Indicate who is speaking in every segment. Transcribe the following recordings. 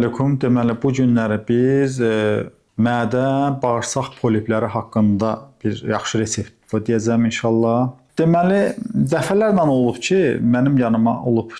Speaker 1: əleykum. Deməli, bu günləri biz mədə, bağırsaq polipləri haqqında bir yaxşı resept deyəcəm inşallah. Deməli, dəfələrlə olub ki, mənim yanıma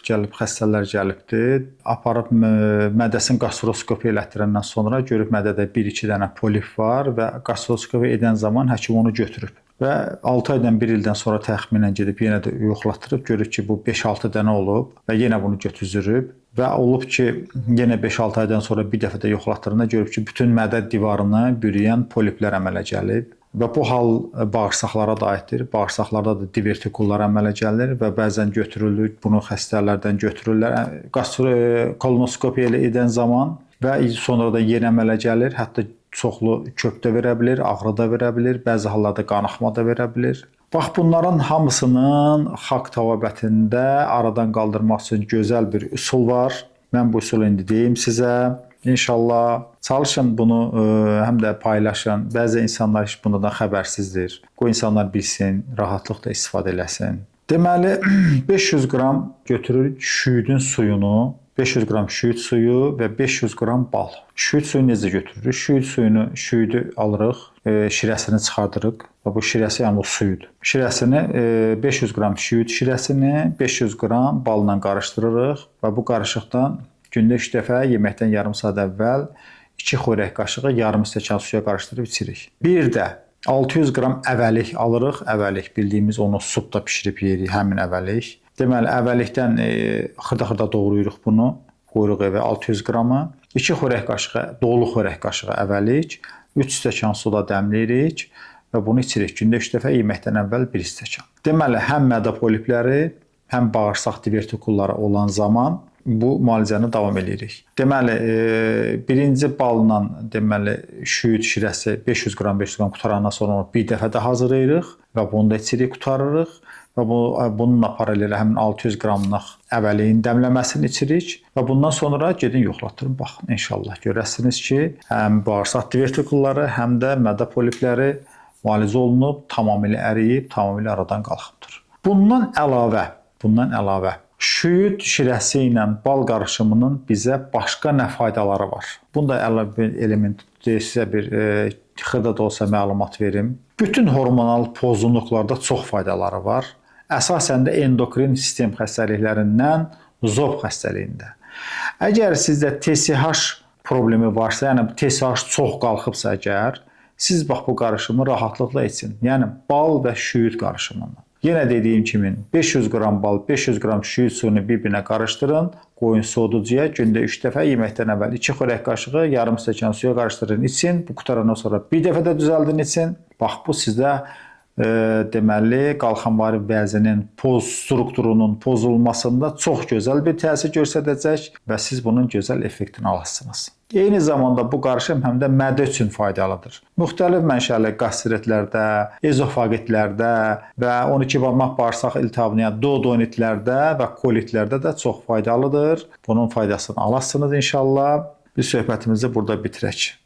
Speaker 1: gəlib xəstələr gəlibdir. Aparıb mədəsini gastroskopiya elətdirəndən sonra görüb mədədə 1-2 dənə polip var və gastroskopiya edən zaman həkim onu götürüb. Və 6 aydan 1 ildən sonra təxminən gedib yenə də yoxlatdırıb, görür ki, bu 5-6 dənə olub və yenə bunu götüzürüb. Və olub ki, yenə 5-6 aydan sonra bir dəfə də yoxlatdırında görüb ki, bütün mədə divarını bürüyən poliplər əmələ gəlib. Və bu hal bağırsaqlara da aiddir. Bağırsaqlarda da divertikullar əmələ gəlir və bəzən götürülür, bunu xəstələrdən götürürlər. Kolonoskopiya edən zaman və sonra da yenə əmələ gəlir. Hətta çoxlu köpdə verə bilər, ağrı da verə bilər, bəzi hallarda qanaxma da verə bilər. Bax, bunların hamısının xalq təbabətində aradan qaldırmaq üçün gözəl bir üsul var. Mən bu üsulu indi deyim sizə. İnşallah çalışın bunu həm də paylaşın. Bəzi insanlar heç bundan xəbərsizdir. Qoy insanlar bilsin, rahatlıqla istifadə eləsin. Deməli, 500 qram götürürük şüyüdün suyunu. 500 qram şüyüd suyu və 500 qram bal. Şüyüd suyu necə götürürük? Şüyüdü alırıq, şirəsini çıxardırıq və bu şirəsi yəni o suyudur. Şirəsini 500 qram şüyüd şirəsini 500 qram balla qarışdırırıq və bu qarışıqdan gündə 3 dəfə yeməkdən yarım saat əvvəl 2 xörək qaşığı yarım stəkan suya qarışdırıb içirik. Bir də 600 qram əvəlik alırıq. Əvəlik bildiyimiz onu supda bişirib yeyirik, həmin əvəlik. Deməli, əvvəlikdən xırda-xırda doğrayırıq bunu, qoyuruq evə 600 qramı. 2 xörək qaşığı, dolu xörək qaşığı əvvəlik, 3 stəkan suda dəmləyirik və bunu içirik. Gündə 3 dəfə yeməkdən əvvəl 1 stəkan. Deməli, həm mədə polipləri, həm bağırsaq divertikulları olan zaman bu müalicəni davam edirik. Deməli, birinci balla şüyüd şirəsi 500 qram qutarandan sonra onu bir dəfə də hazırlayırıq və bunu da içirik, qutarırıq. Və bununla paralel həmin 600 qramlıq əvvəliyin dəmləməsini içirik və bundan sonra gedin yoxlatdırın. Baxın, inşallah görəsiniz ki, həm bağırsaq divertikulları, həm də mədə polipləri müalicə olunub, tamamilə əriyib, tamamilə aradan qalxıbdır. Bundan əlavə, şüyüd şirəsi ilə bal qarışımının bizə başqa nə faydaları var? Bunda əlavə element sizə bir xırda da olsa məlumat verim. Bütün hormonal pozğunluqlarda çox faydaları var. Əsasən də endokrin sistem xəstəliklərindən zob xəstəliyində. Əgər sizdə TSH problemi varsa, yəni TSH çox qalxıbsa əgər, siz bax bu qarışımı rahatlıqla için. Yəni bal və şüyüd qarışımını. Yenə dediyim kimi 500 qram bal, 500 qram şüyüd suyunu bir-birinə qarışdırın, qoyun soğuducuya, gündə 3 dəfə yeməkdən əvvəl 2 xörək qaşığı, yarım stəkan suya qarışdırın, için. Bu qutarandan sonra bir dəfə də düzəldin, için. Bax, bu sizdə deməli, qalxanvari bəzinin strukturunun pozulmasında çox gözəl bir təsir göstərəcək və siz bunun gözəl effektini alasınız. Eyni zamanda bu qarışım həm də mədə üçün faydalıdır. Müxtəlif mənşəli qastritlərdə, ezofagitlərdə və 12 barmaq bağırsaq iltihabına, duodenitlərdə və kolitlərdə də çox faydalıdır. Bunun faydasını alasınız inşallah. Biz söhbətimizi burada bitirək.